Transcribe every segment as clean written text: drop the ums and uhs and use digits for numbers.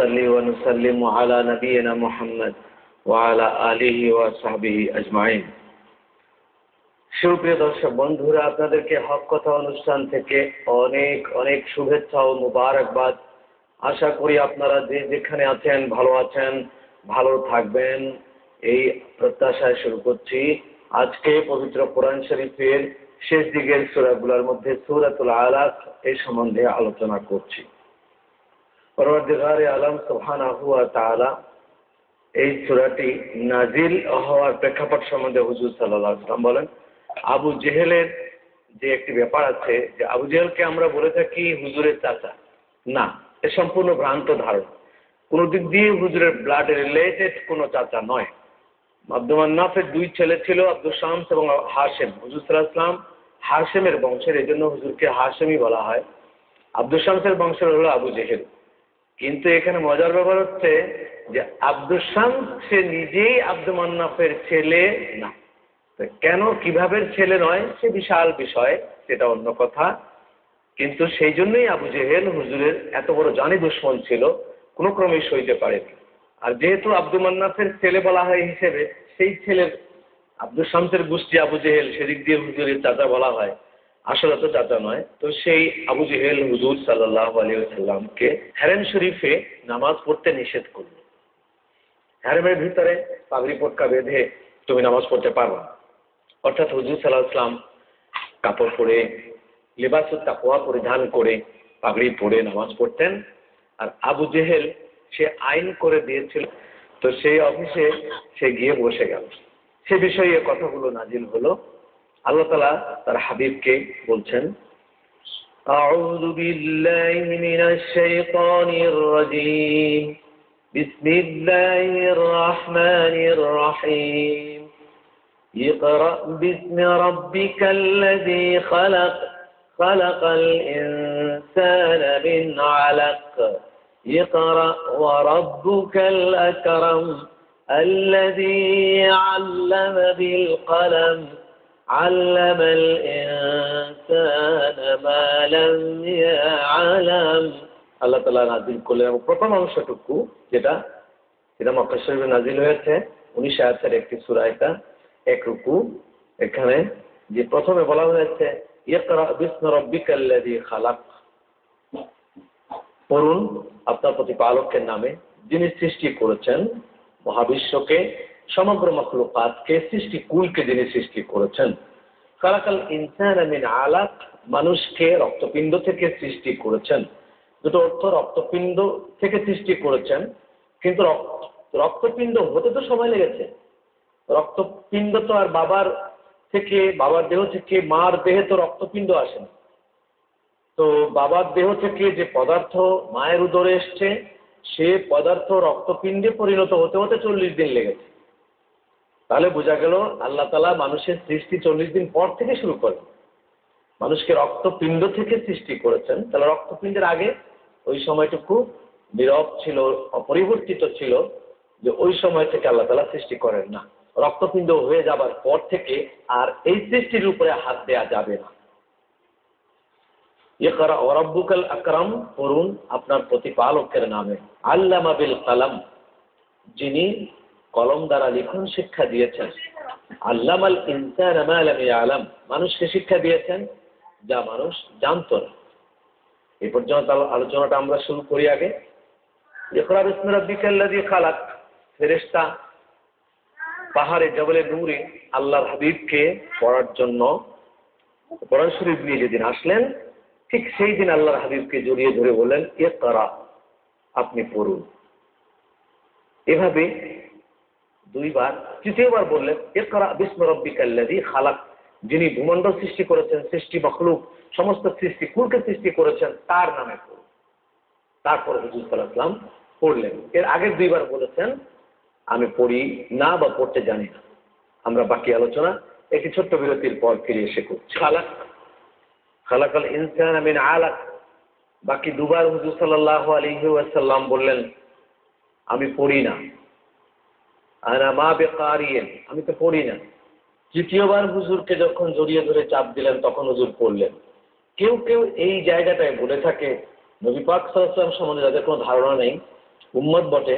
ونصلي ونسلم على نبينا محمد وعلى آله وصحبه أجمعين। সুপ্রিয় দর্শক বন্ধুরা, আপনাদেরকে হক কথা অনুষ্ঠান থেকে অনেক অনেক শুভেচ্ছা ও মুবারকবাদ। আশা করি আপনারা যে যেখানে আছেন ভালো আছেন, ভালো থাকবেন, এই প্রত্যাশায় শুরু করছি। আজকে পবিত্র কোরআন শরীফের শেষ দিকের সূরাগুলোর মধ্যে সূরাতুল আলাক এই সম্বন্ধে আলোচনা করছি। পরওয়ারদিগারে আলম সুবহানাহু ওয়া তাআলা এই সূরাটি নাজিল হওয়ার প্রেক্ষাপট সম্বন্ধে হুজুর সাল্লাল্লাহু আলাইহি ওয়াসাল্লাম বলেন। আবু জেহেলের যে একটি ব্যাপার আছে, যে আবু জেহেলকে আমরা বলে থাকি হুজুরের চাচা, না, এ সম্পূর্ণ ভ্রান্ত ধারণা। কোনো দিক দিয়ে হুজুরের ব্লাড রিলেটেড কোনো চাচা নয়। আব্দুল মান্নাফের দুই ছেলে ছিল, আব্দুল শামস এবং হাশেম। হুজুর সাল্লাল্লাহু আলাইহি ওয়াসাল্লাম হাশেমের বংশের, এই জন্য হুজুরকে হাশেমি বলা হয়। আব্দুল শামসের বংশের হলো আবু জেহেল। কিন্তু এখানে মজার ব্যাপার হচ্ছে যে আব্দুল শামস সে নিজেই আব্দুল মান্নাফের ছেলে না। কেন, কিভাবে ছেলে নয়, সে বিশাল বিষয়, সেটা অন্য কথা। কিন্তু সেই জন্যই আবু জেহেল হুজুরের এত বড় জানি দুশমন ছিল, কোনো ক্রমেই সইতে পারেনি। আর যেহেতু আব্দুল মান্নাফের ছেলে বলা হয় হিসেবে, সেই ছেলের আব্দুল শামসের গোষ্ঠী আবু জেহেল, সেদিক দিয়ে হুজুরের চাচা বলা হয়, আসলে তো চাচা নয়। তো সেই আবু জেহেল হুজুর সাল্লাল্লাহু আলাইহি ওয়াসাল্লামকে হারেম শরীফে নামাজ পড়তে নিষেধ করল। হারেমের ভিতরে পাগড়ি পটকা বেঁধে তুমি নামাজ পড়তে পারবে না। অর্থাৎ হুজুর সাল্লাল্লাহু আলাইহি ওয়াসাল্লাম কাপড় পরে, লিবাসুত তাকওয়া পরিধান করে, পাগড়ি পরে নামাজ পড়তেন। আর আবু জেহেল সে আইন করে দিয়েছিল, তো সেই অফিসে সে গিয়ে বসে গেল। সে বিষয়ে কথাগুলো নাজিল হলো। আল্লাহ তাআলা তার হাবিবকে বলছেন, আউযু বিল্লাহি মিনাশ শাইতানির রাজীম, বিসমিল্লাহির রহমানির রহিম, ইকরা বিসমি রাব্বিকাল্লাযী খালাক, খালাকাল ইনসানা মিন আলাক, ইকরা ওয়া রাব্বুকাল আকরাম, الذي علم بالقلم علم الإنسان ما لم يعلم। আল্লাহ তাআলা নাজিল করলেন। এবং প্রথম অংশটুকু যেটা মক্কা শরীফে নাজিল হয়েছে, 19 আয়াতের একটি সূরা, এটা এক রুকু। এখানে যে প্রথমে বলা হয়েছে ইকরা বিসমি রাব্বিকাল্লাযী খালাক, পড়ুন আপনার প্রতিপালকের নামে, যিনি সৃষ্টি করেছেন মহাবিশ্বকে, সমগ্র মাখলুকাতকে, সৃষ্টি কুলকে যিনি সৃষ্টি করেছেন। খালাকাল ইনসানা মিন আলাক, মানুষকে রক্তপিণ্ড থেকে সৃষ্টি করেছেন। দুটো অর্থ, রক্তপিণ্ড থেকে সৃষ্টি করেছেন, কিন্তু রক্তপিণ্ড হতে তো সময় লেগেছে। রক্তপিণ্ড তো আর বাবার দেহ থেকে মার দেহে তো রক্তপিণ্ড আসে না। তো বাবার দেহ থেকে যে পদার্থ মায়ের উদরে এসছে, সে পদার্থ রক্তপিণ্ডে পরিণত হতে হতে 40 দিন লেগেছে। তাহলে বোঝা গেল আল্লাহ তাআলা মানুষের সৃষ্টি 40 দিন পর থেকে শুরু করেন। মানুষকে রক্তপিণ্ড থেকে সৃষ্টি করেছেন। তাহলে রক্তপিণ্ডের আগে ওই সময়টুকু নীরব ছিল, অপরিবর্তিত ছিল, যে ওই সময় থেকে আল্লাহ তাআলা সৃষ্টি করেন না। রক্তপিণ্ড হয়ে যাবার পর থেকে আর এই সৃষ্টির উপরে হাত দেয়া যাবে না। ইকরা ওয়া রাব্বুকাল আকরাম, পড়ুন আপনার প্রতিপালকের নামে। আল্লামা বিল কালাম, যিনি কলম দ্বারা লিখন শিক্ষা দিয়েছেন। আল্লামাল ইনসানা মা লাম ইয়ালাম, মানুষকে শিক্ষা দিয়েছেন যা মানুষ জানতো না। এই পর্যন্ত আলোচনাটা আমরা শুরু করি। আগে ইকরা বিসমি রাব্বিকাল্লাযী খালাক, ফেরেশতা পাহাড়ে জবলে নূরে আল্লাহর হাবিবকে পড়ার জন্য কোরআন শরীফ নিয়ে যেদিন আসলেন, ঠিক সেই দিন আল্লাহর হাবিবকে জড়িয়ে ধরে বললেন ইকরা, আপনি পড়ুন। এভাবে দুইবার, তৃতীয়বার বললেন ইকরা বিসমি রাব্বিকাল্লাযী খালাক, যিনি ভূমণ্ডল সৃষ্টি করেছেন, সৃষ্টি মাখলুক সমস্ত সৃষ্টি কুলকে সৃষ্টি করেছেন, তার নামে পড়ুন। তারপর হুজুর সাল্লাল্লাহু আলাইহি ওয়াসাল্লাম পড়লেন। এর আগের দুইবার বলেছেন আমি পড়ি না বা পড়তে জানি না। আমরা বাকি আলোচনা একটি ছোট্ট বিরতির পর ফিরে এসে করছি। খালাকাল ইনসানা মিন আলাক, বাকি দুবার হুজুর সাল্লাল্লাহু আলাইহি ওয়াসাল্লাম বললেন আমি পড়ি না, আনা মা বিকারিন, আমি তো পড়ি না। তৃতীয়বার হুজুরকে যখন জড়িয়ে ধরে চাপ দিলেন, তখন হুজুর পড়লেন। কেউ কেউ এই জায়গাটায় বলে থাকে, নবী পাক সাল্লাল্লাহু আলাইহি ওয়াসাল্লাম সম্বন্ধে যাদের কোনো ধারণা নেই, উম্মত বটে,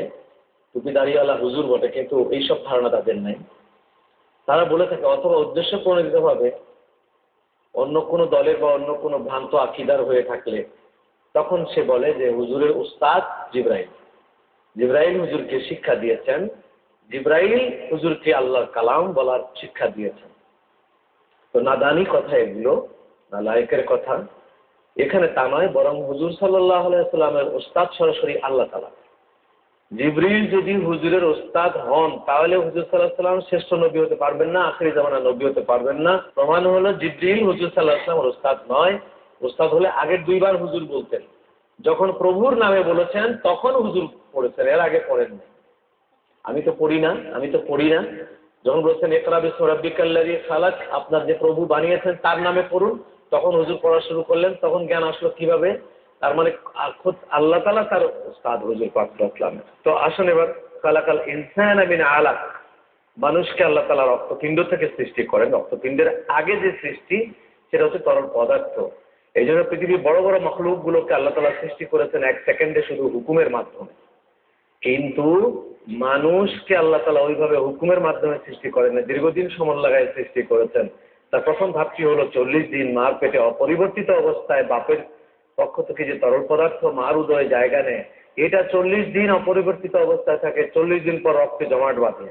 টুপি দাড়িওয়ালা হুজুর বটে, কিন্তু এইসব ধারণা তাদের নাই। তারা বলে থাকে, অথবা উদ্দেশ্য প্রণোদিতভাবে অন্য কোনো দলের বা অন্য কোনো ভ্রান্ত আকিদার হয়ে থাকলে তখন সে বলে যে হুজুরের উস্তাদ জিবরাইল, জিবরাইল হুজুরকে শিক্ষা দিয়েছেন, জিবরাইল হুজুরকে আল্লাহর কালাম বলার শিক্ষা দিয়েছেন। তো নাদানি কথা এগুলো, না লায়েকের কথা। এখানে তা নয়, বরং হুজুর সাল্লাল্লাহু আলাইহি সাল্লামের উস্তাদ সরাসরি আল্লাহ তাআলা। জিবরিল যদি হুজুরের উস্তাদ হন তাহলে হুজুর সাল্লাল্লাহু আলাইহি সাল্লাম শ্রেষ্ঠ নবী হতে পারবেন না, আখিরি জামানার নবী হতে পারবেন না। প্রমাণ হলো জিবরিল হুজুর সাল্লাল্লাহু আলাইহি সাল্লামের উস্তাদ নয়। উস্তাদ হলে আগের দুইবার হুজুর বলতেন, যখন প্রভুর নামে বলেছেন তখন হুজুর পড়েছেন, এর আগে পড়েন না। আমি তো পড়ি না। যখন বলছেন ইকরা বিসমি রাব্বিকাল্লাযী খালাক, আপনার যে প্রভু বানিয়েছেন তার নামে পড়ুন, তখন হুজুর পড়া শুরু করলেন। তখন জ্ঞান আসলো কিভাবে, তার মানে খুদ আল্লাহ তাআলা তার উস্তাদ হুজুর পাক সাল্লাল্লাহু আলাইহি ওয়াসাল্লাম। তো আসুন এবার, খালাকাল ইনসানা মিন আলাক, মানুষকে আল্লাহ তাআলা রক্তপিণ্ড থেকে সৃষ্টি করেন। রক্তপিণ্ডের আগে যে সৃষ্টি সেটা হচ্ছে তরল পদার্থ। এই জন্য পৃথিবীর বড় বড় মখলুক গুলোকে আল্লাহ তাআলা সৃষ্টি করেছেন 1 সেকেন্ডে শুধু হুকুমের মাধ্যমে। কিন্তু মানুষকে আল্লাহ তাআলা ওইভাবে হুকুমের মাধ্যমে সৃষ্টি করেন না, দীর্ঘদিন সময় লাগায় সৃষ্টি করেছেন। তার প্রথম ধাপটি হলো 40 দিন মার পেটে অপরিবর্তিত অবস্থায় বাপের পক্ষ থেকে যে তরল পদার্থ মার উদয়ে জায়গা নেয়, এটা 40 দিন অপরিবর্তিত অবস্থায় থাকে। 40 দিন পর রক্তে জমাট বাঁধে,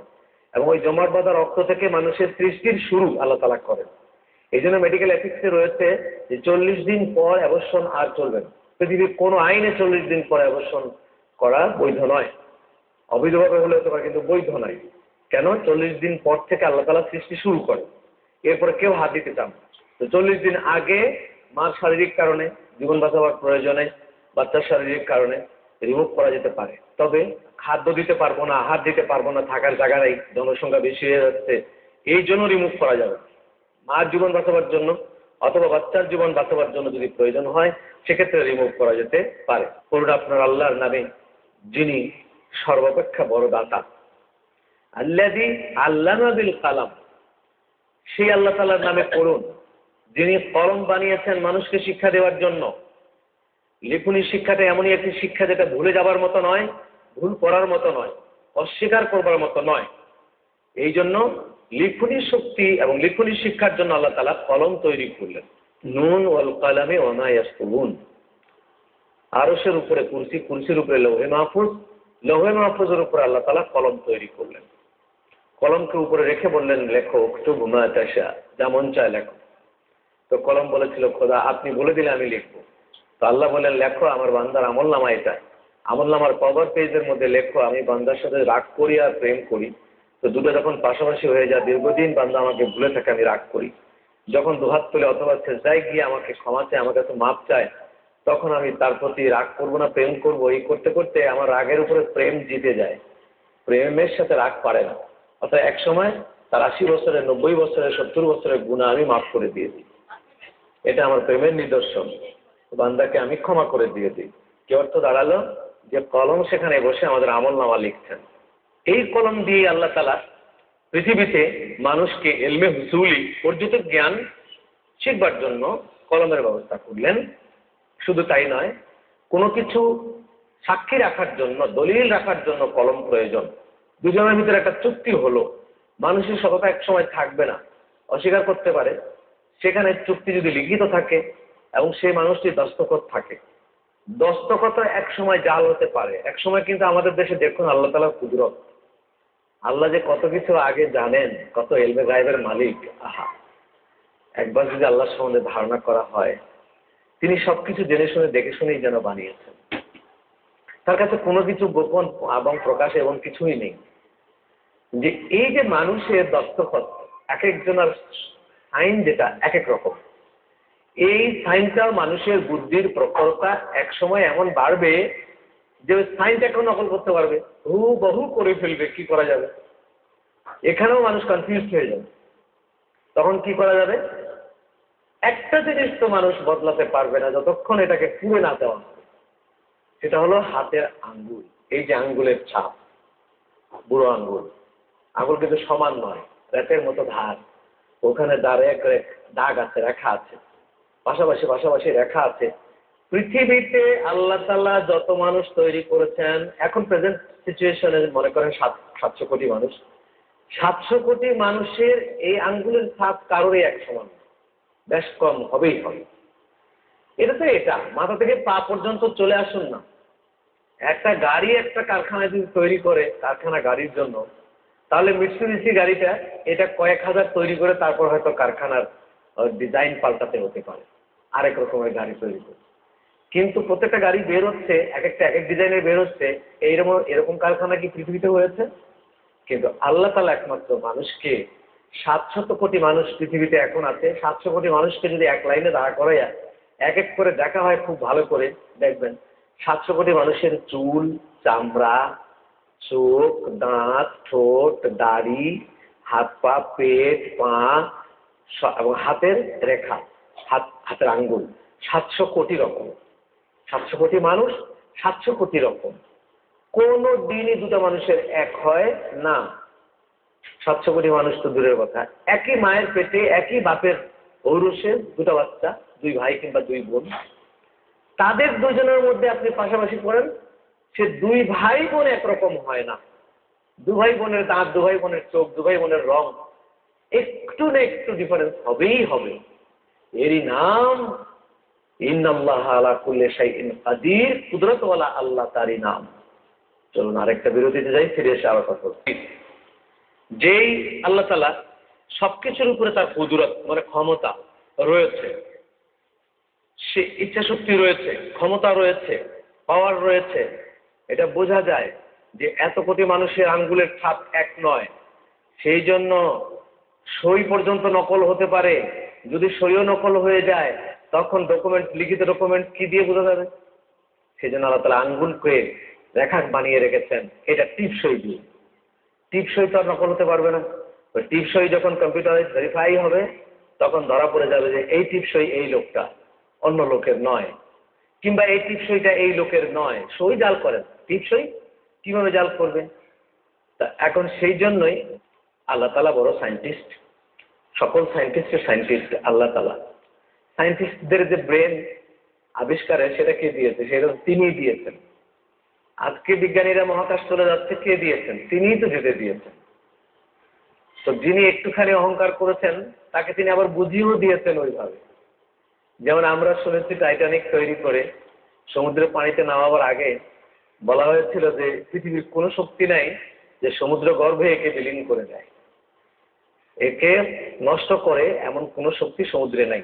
এবং ওই জমাট বাঁধা রক্ত থেকে মানুষের সৃষ্টির শুরু আল্লাহ তাআলা করেন। এই জন্য মেডিকেল এথিক্সে রয়েছে যে 40 দিন পর অ্যাবর্শন আর চলবে না। পৃথিবীর কোনো আইনে 40 দিন পর অ্যাবর্শন করা বৈধ নয়। অবৈধভাবে হলে হতে পারে, কিন্তু বৈধ নয়। কেন? 40 দিন পর থেকে আল্লাহ তাআলা সৃষ্টি শুরু করে, এরপরে কেউ হাত দিতে চান। তো 40 দিন আগে মার শারীরিক কারণে, জীবন বাঁচাবার প্রয়োজনে, বাচ্চার শারীরিক কারণে রিমুভ করা যেতে পারে। তবে খাদ্য দিতে পারবো না, আহার দিতে পারবো না, থাকার জায়গা নেই, জনসংখ্যা বেশি হয়ে যাচ্ছে, এই জন্য রিমুভ করা যাবে। মার জীবন বাঁচাবার জন্য অথবা বাচ্চার জীবন বাঁচাবার জন্য যদি প্রয়োজন হয়, সেক্ষেত্রে রিমুভ করা যেতে পারে। করুন আপনার আল্লাহর নামে, যিনি সর্বাপেক্ষা বড় দাতা। আল্লাযী আল্লামা বিল কালাম, সেই আল্লাহ তাআলার নামে পড়ুন, যিনি কলম বানিয়েছেন মানুষকে শিক্ষা দেওয়ার জন্য। লিখুনি শিক্ষাটা এমনই একটি শিক্ষা যেটা ভুলে যাবার মতো নয়, ভুল করার মতো নয়, অস্বীকার করবার মতো নয়। এই জন্য লিখুনি শক্তি এবং লিখুনি শিক্ষার জন্য আল্লাহ তাআলা কলম তৈরি করলেন। নুন ওয়াল কালামে ওয়া মা ইয়াসতুরুন, আরশের উপরে কুরসি, কুরসির উপরে লৌহে মাহফুজ, লৌহে মাহফুজের উপরে আল্লাহ তাআলা কলম তৈরি করলেন। কলমকে উপরে রেখে বললেন লেখো, উকতুবু মা তাশা, যেমন চায় লেখো। তো কলম বলেছিল, খোদা আপনি বলে দিলে আমি লিখবো। তো আল্লাহ বললেন, লেখো, আমার বান্দার আমলনামা এটা, আমলনামার কভার পেজের মধ্যে লেখো, আমি বান্দার সাথে রাগ করি আর প্রেম করি। তো দুটো যখন পাশাপাশি হয়ে যায়, দীর্ঘদিন বান্দা আমাকে ভুলে থাকে, আমি রাগ করি। যখন দুহাত তুলে অথবা সেজদায় গিয়ে আমাকে ক্ষমা চায়, আমার কাছে মাপ চায়, তখন আমি তার প্রতি রাগ করবো না, প্রেম করবো। এই করতে করতে আমার রাগের উপরে প্রেম জিতে যায়, প্রেমের সাথে রাগ পারে না। অর্থাৎ এক সময় তার 80 বছরের, 90 বছরের, 70 বছরের গুনাহ আমি মাফ করে দিয়ে দিই। এটা আমার প্রেমের নিদর্শন, বান্দাকে আমি ক্ষমা করে দিয়ে দিই। কি অর্থ দাঁড়ালো? যে কলম সেখানে বসে আমাদের আমলনামা লিখছেন। এই কলম দিয়ে আল্লাহ তাআলা পৃথিবীতে মানুষকে ইলমে হুসুলি, অর্জিত জ্ঞান শিখবার জন্য কলমের ব্যবস্থা করলেন। শুধু তাই নয়, কোনো কিছু সাক্ষী রাখার জন্য, দলিল রাখার জন্য কলম প্রয়োজন। দুজনের ভিতরে একটা চুক্তি হলো, মানুষের সততা এক সময় থাকবে না, অস্বীকার করতে পারে। সেখানে চুক্তি যদি লিখিত থাকে এবং সেই মানুষটি দস্তখত থাকে, দস্তখত এক সময় জাল হতে পারে। এক সময় কিন্তু আমাদের দেশে দেখুন আল্লাহ তাআলার কুদরত, আল্লাহ যে কত কিছু আগে জানেন, কত ইলমে গায়বের মালিক। আহা, একবার যদি আল্লাহ সম্বন্ধে ধারণা করা হয়, তিনি সবকিছু জেনে শুনে দেখে শুনেই যেন বানিয়েছেন। তার কাছে কোনো কিছু গোপন এবং প্রকাশ এবং কিছুই নেই। যে এই যে মানুষের দস্তখত, এক একজনের সাইন যেটা এক এক রকম, এই সাইনটাও মানুষের বুদ্ধির প্রখরতা এক সময় এমন বাড়বে যে সাইনটাকে নকল করতে পারবে, বহু করে ফেলবে। কি করা যাবে? এখানেও মানুষ কনফিউজ হয়ে যাবে। তখন কি করা যাবে? একটা জিনিস তো মানুষ বদলাতে পারবে না যতক্ষণ এটাকে পুড়ে না দেওয়া হবে, সেটা হলো হাতের আঙ্গুল। এই যে আঙ্গুলের ছাপ, বুড়ো আঙ্গুল, আঙ্গুল কিন্তু সমান নয়, রেখের মতো ধার, ওখানে দাগ আছে, রেখা আছে, পাশাপাশি রেখা আছে। পৃথিবীতে আল্লাহ তাআলা যত মানুষ তৈরি করেছেন, এখন প্রেজেন্ট সিচুয়েশনে মনে করেন 700 কোটি মানুষ। 700 কোটি মানুষের এই আঙ্গুলের ছাপ কারোরই এক সমান, বেশ কম হবেই হবে। এটা তো এটা মাথা থেকে পা পর্যন্ত চলে আসুন না। একটা গাড়ি একটা কারখানায় যদি তৈরি করে, কারখানা গাড়ির জন্য, তাহলে মিৎসুবিশি গাড়িটা এটা কয়েক হাজার তৈরি করে তারপর হয়তো কারখানার ডিজাইন পাল্টাতে হতে পারে, আরেক রকমের গাড়ি তৈরি করে। কিন্তু প্রত্যেকটা গাড়ি বের হচ্ছে এক একটা এক এক ডিজাইনের বের হচ্ছে, এরকম কারখানা কি পৃথিবীতে হয়েছে? কিন্তু আল্লাহ তাআলা একমাত্র মানুষকে 700 কোটি মানুষ পৃথিবীতে এখন আছে, 700 কোটি মানুষকে যদি এক লাইনে দাঁড়া করাইয়া এক এক করে দেখা হয় খুব ভালো করে দেখবেন 700 কোটি মানুষের চুল, চামড়া, চোখ, দাঁত, ঠোঁট, দাড়ি, হাত পা, পেট, পা এবং হাতের রেখা, হাতের আঙ্গুল 700 কোটি রকম। 700 কোটি মানুষ 700 কোটি রকম। কোনো দিনই দুটো মানুষের এক হয় না। 700 কোটি মানুষ তো দূরের কথা, একই মায়ের পেটে একই বাপের ঔরসে দুটো বাচ্চা, 2 ভাই কিংবা 2 বোন, তাদের দুজনের মধ্যে আপনি পাশাপাশি করেন, সে 2 ভাই বোন একরকম হয় না। 2 ভাই বোনের দাঁত, 2 ভাই বোনের চোখ, 2 ভাই বোনের রং একটু না একটু ডিফারেন্স হবেই হবে। এরই নাম ইন্নাল্লাহা আলা কুল্লি শাইইন কাদির, কুদরতওয়ালা আল্লাহ তারই নাম। চলুন আরেকটা বিরতিতে যাই, ফিরে এসে আবার কথা বলছি। যেই আল্লাহ তাআলা সবকিছুর উপরে তার কুদরত মানে ক্ষমতা রয়েছে, সে ইচ্ছা শক্তি রয়েছে, ক্ষমতা রয়েছে, পাওয়ার রয়েছে, এটা বোঝা যায় যে এত কোটি মানুষের আঙ্গুলের ছাপ এক নয়। সেই জন্য সই পর্যন্ত নকল হতে পারে। যদি সইও নকল হয়ে যায় তখন ডকুমেন্ট, লিখিত ডকুমেন্ট কি দিয়ে বোঝা যাবে? সেই জন্য আল্লাহ তাআলা আঙ্গুলকে রেখা বানিয়ে রেখেছেন, এটা টিপসই দিয়ে। টিপসই তো আর নকল হতে পারবে না। ওই টিপসই যখন কম্পিউটারাইজ ভেরিফাই হবে তখন ধরা পড়ে যাবে যে এই টিপসই এই লোকটা, অন্য লোকের নয়, কিংবা এই টিপসইটা এই লোকের নয়। সই জাল করেন, টিপসই কিভাবে জাল করবে? তা এখন সেই জন্যই আল্লাহ তাআলা বড় সায়েন্টিস্ট, সকল সায়েন্টিস্টের সায়েন্টিস্ট আল্লাহ তাআলা। সায়েন্টিস্টদের যে ব্রেন আবিষ্কারে সেটা কে দিয়েছে? সেটা তিনিই দিয়েছেন। আজকে বিজ্ঞানীরা মহাকাশ চলে যাচ্ছে, কে দিয়েছেন? তিনিই তো যেতে দিয়েছেন। তো যিনি একটুখানি অহংকার করেছেন তাকে তিনি আবার বুঝিয়েও দিয়েছেন ওইভাবে। যেমন আমরা শুনেছি টাইটানিক তৈরি করে সমুদ্রের পানিতে নামাবার আগে বলা হয়েছিল যে পৃথিবীর কোনো শক্তি নাই যে সমুদ্র গর্ভে একে বিলীন করে দেয়, একে নষ্ট করে এমন কোনো শক্তি সমুদ্রে নাই।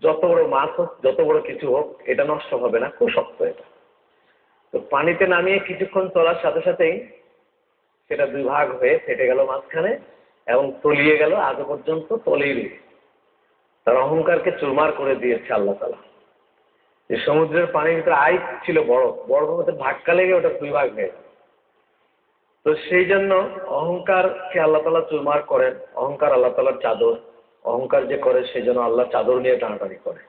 যত বড় মাছ হোক, যত বড় কিছু হোক, এটা নষ্ট হবে না, খুব শক্ত এটা। তো পানিতে নামিয়ে কিছুক্ষণ চলার সাথে সাথেই সেটা 2 ভাগ হয়ে ফেটে গেল মাঝখানে এবং তলিয়ে গেল, আজ পর্যন্ত তলেই রয়েছে। তার অহংকারকে চুরমার করে দিয়েছে আল্লাহ তাআলা। যে সমুদ্রের পানির ভিতরে আইস ছিল, বরফের মধ্যে ধাক্কা লেগে ওটা 2 ভাগ হয়ে গেল। তো সেই জন্য অহংকারকে আল্লাহ তাআলা চুরমার করেন। অহংকার আল্লাহ তাআলার চাদর, অহংকার যে করে সেই জন্য আল্লাহ চাদর নিয়ে টানাটানি করে,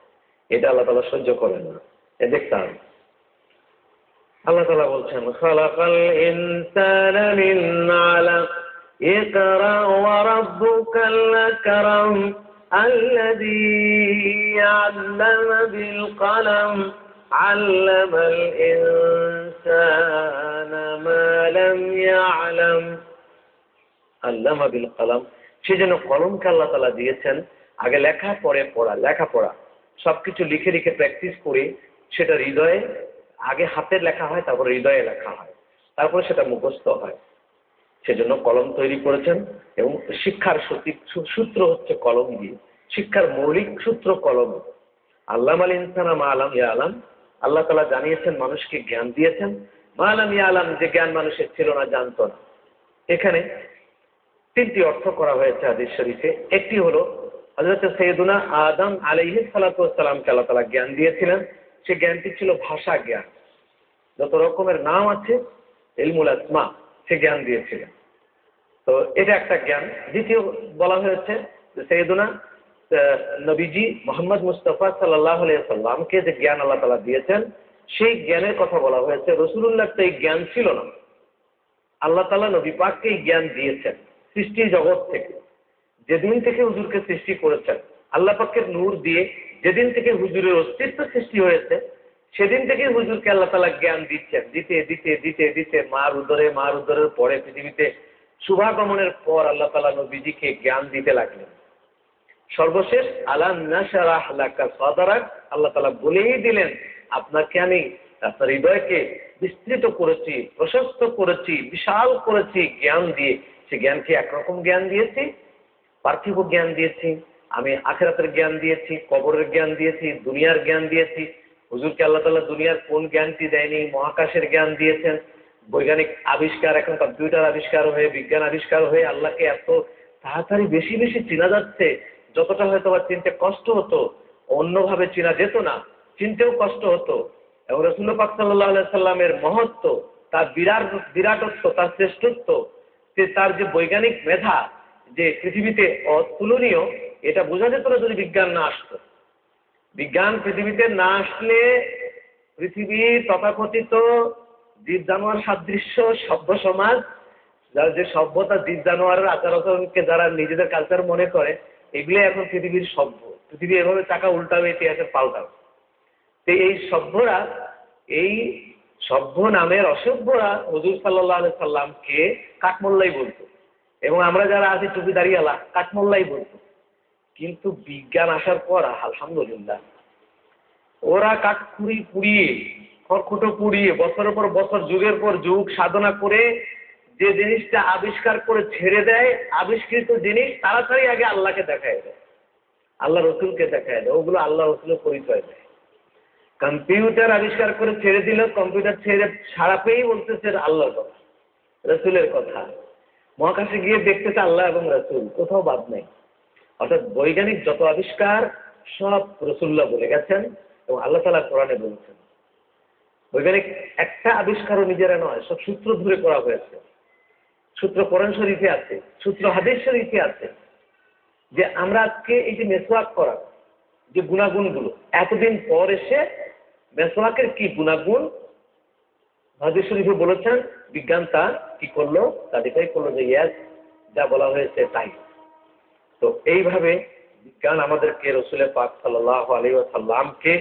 এটা আল্লাহ তাআলা সহ্য করেন না। এ দেখতাম আল্লাহ তাআলা বলছেন খালাকাল ইনসানা মিন আলাক ইকরা ওয়া রাব্বুকাল আকরাম আল্লাযী আল্লামা বিল কলম আল্লামাল ইনসানা মা লাম ইয়ালাম। আল্লামা বিল কলম, সেজন্য কলমকে আল্লাহ তাআলা দিয়েছেন। আগে লেখা পরে পড়া, লেখাপড়া সবকিছু লিখে লিখে প্র্যাকটিস করে সেটা হৃদয়ে, আগে হাতের লেখা হয়, তারপরে হৃদয়ে লেখা হয়, তারপরে সেটা মুখস্থ হয়। সেজন্য কলম তৈরি করেছেন এবং শিক্ষার সূত্র হচ্ছে কলম দিয়ে। শিক্ষার মৌলিক সূত্র কলম। আল্লামাল ইনসানা মা লাম ইয়ালাম, আল্লাহ তাআলা জানিয়েছেন, মানুষকে জ্ঞান দিয়েছেন। মা লাম ইয়ালাম, যে জ্ঞান মানুষের ছিল না, জানতো না। এখানে 3টি অর্থ করা হয়েছে হাদিস শরীফে। একটি হলো হযরত সাইয়্যিদুনা আদম আলাইহিস সালাতু ওয়াস সালামকে আল্লাহ তাআলা জ্ঞান দিয়েছিলেন। সে জ্ঞানটি ছিল ভাষা জ্ঞান। যত রকমের নাম আছে ইলমুল আসমা, সে জ্ঞান দিয়েছিলেন। তো এটা একটা জ্ঞান। দ্বিতীয় বলা হয়েছে সাইয়্যিদুনা নবীজি মুহাম্মদ মুস্তাফা সাল্লাল্লাহু আলাইহি ওয়াসাল্লামকে যে জ্ঞান আল্লাহ তাআলা দিয়েছেন, সেই জ্ঞানের কথা বলা হয়েছে। রাসূলুল্লাহর তো এই জ্ঞান ছিল না, আল্লাহ তাআলা নবী পাককে এই জ্ঞান দিয়েছেন সৃষ্টি জগৎ থেকে। যেদিন থেকে হুজুরকে সৃষ্টি করেছেন আল্লাহ পাকের নূর দিয়ে, যেদিন থেকে হুজুরের অস্তিত্ব সৃষ্টি হয়েছে, সেদিন থেকেই হুজুরকে আল্লাহ তাআলা জ্ঞান দিচ্ছেন, দিতে দিতে দিতে দিতে মার উদরের পরে পৃথিবীতে শুভাগমনের পর আল্লাহ তাআলা নবীজিকে জ্ঞান দিতে লাগলেন। সর্বশেষ আলাম নাশরাহ লাকা সাদরাক, আল্লাহ তাআলা বলেই দিলেন আপনাকে আমি আপনার হৃদয়কে বিস্তৃত করেছি, প্রশস্ত করেছি, বিশাল করেছি জ্ঞান দিয়ে। সে জ্ঞানকে একরকম জ্ঞান দিয়েছি, পার্থিব জ্ঞান দিয়েছি, আমি আখিরাতের জ্ঞান দিয়েছি, কবরের জ্ঞান দিয়েছি, দুনিয়ার জ্ঞান দিয়েছি। হুজুরকে আল্লাহ তাআলা দুনিয়ার কোন জ্ঞানটি দেয়নি, মহাকাশের জ্ঞান দিয়েছেন। বৈজ্ঞানিক আবিষ্কার, এখন কম্পিউটার আবিষ্কার হয়ে, বিজ্ঞান আবিষ্কার হয়ে আল্লাহকে এত তাড়াতাড়ি বেশি বেশি চেনা যাচ্ছে, যতটা হয়তো বা চিনতে কষ্ট হতো, অন্যভাবে চেনা যেত না, চিনতেও কষ্ট হতো। এবং রাসূলুল্লাহ পাক সাল্লাল্লাহু আলাইহি সাল্লামের মহত্ব, তার বিরাটত্ব, তার শ্রেষ্ঠত্ব, তার যে বৈজ্ঞানিক মেধা যে পৃথিবীতে অতুলনীয়, এটা বোঝা যেত না যদি বিজ্ঞান না আসতো। বিজ্ঞান পৃথিবীতে না আসলে পৃথিবীর তথাকথিত জীব জানোয়ার সাদৃশ্য সভ্য সমাজ, যারা যে সভ্যতা, জীব জানোয়ারের আচার আচরণকে যারা নিজেদের কালচার মনে করে, এগুলো এখন পৃথিবীর সভ্য। পৃথিবী এভাবে চাকা উল্টাবে, ইতিহাসের পাল্টাবে। তো এই সভ্যরা, এই সভ্য নামের অসভ্যরা হুজুর সাল্লাল্লাহু আলাইহি সাল্লামকে কাঠমোল্লাই বলতো, এবং আমরা যারা আছি টুপি দাঁড়িয়ালা কাঠমোল্লাই বলতো। কিন্তু বিজ্ঞান আসার পর আলহামদুলিল্লাহ, ওরা কাঠখুড়ি পুড়িয়ে, খড়কুটো পুড়িয়ে, বছরের পর বছর, যুগের পর যুগ সাধনা করে যে জিনিসটা আবিষ্কার করে ছেড়ে দেয়, আবিষ্কৃত জিনিস তাড়াতাড়ি আগে আল্লাহকে দেখায় দেয়, আল্লাহ রসুলকে দেখায় দেয়, ওগুলো আল্লাহ রসুলের পরিচয় দেয়। কম্পিউটার আবিষ্কার করে ছেড়ে দিল, কম্পিউটার ছেড়ে ছাড়া পেয়েই বলতেছে আল্লাহর কথা, রসুলের কথা। মহাকাশে গিয়ে দেখতেছে আল্লাহ এবং রসুল, কোথাও বাদ নেই। অর্থাৎ বৈজ্ঞানিক যত আবিষ্কার সব রসুল্লাহ বলে গেছেন এবং আল্লাহ তাআলা কোরআনে বলেছেন। বৈজ্ঞানিক একটা আবিষ্কারও নিজেরা নয়, সব সূত্র ধরে করা হয়েছে। সূত্র কোরআন শরীফে আছে, সূত্র হাদিস শরীফে আছে। যে আমরা আজকে এই যে মেসওয়াক করা যে গুণাগুণগুলো, এতদিন পর এসে মেসওয়াকের কি গুণাগুণ হাদিস শরীফে বলেছেন, বিজ্ঞান তা কি করলো, সার্টিফাই করলো যে ইয়েস, যা বলা হয়েছে তাই। তো এইভাবে বিজ্ঞান আমাদেরকে রসুল পাক সাল্লাল্লাহু আলাইহি ওয়াসাল্লামকে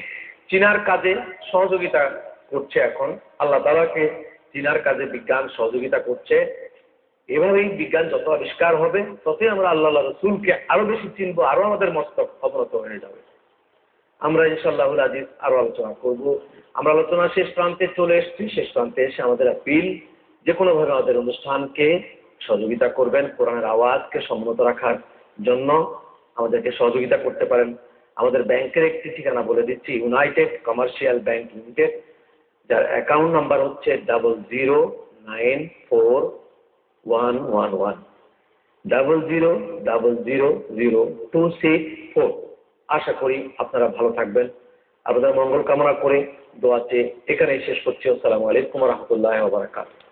চিনার কাজে সহযোগিতা করছে। এখন আল্লাহ তাআলাকে চিনার কাজে বিজ্ঞান সহযোগিতা করছে। এভাবেই বিজ্ঞান যত আবিষ্কার হবে, ততই আমরা আল্লাহ রসুলকে আরো বেশি চিনবো, আরো আমাদের মস্তক অবনত হয়ে যাবে। আমরা ইনশাআল্লাহুল আজিজ আরো আলোচনা করব। আমরা আলোচনা শেষ প্রান্তে চলে এসেছি। শেষ প্রান্তে এসে আমাদের আপিল, যে কোনোভাবে আমাদের অনুষ্ঠানকে সহযোগিতা করবেন, কোরআনের আওয়াজকে সম্মত রাখার জন্য আমাদেরকে সহযোগিতা করতে পারেন। আমাদের ব্যাংকের একটি ঠিকানা বলে দিচ্ছি, ইউনাইটেড কমার্শিয়াল ব্যাংক লিমিটেড, যার অ্যাকাউন্ট নাম্বার হচ্ছে 009411 00000264। আশা করি আপনারা ভালো থাকবেন। আপনাদের মঙ্গল কামনা করে দোয়াতে এখানেই শেষ করছি। আসসালামু আলাইকুম ওয়া রাহমাতুল্লাহি ওয়া বারাকাতুহু।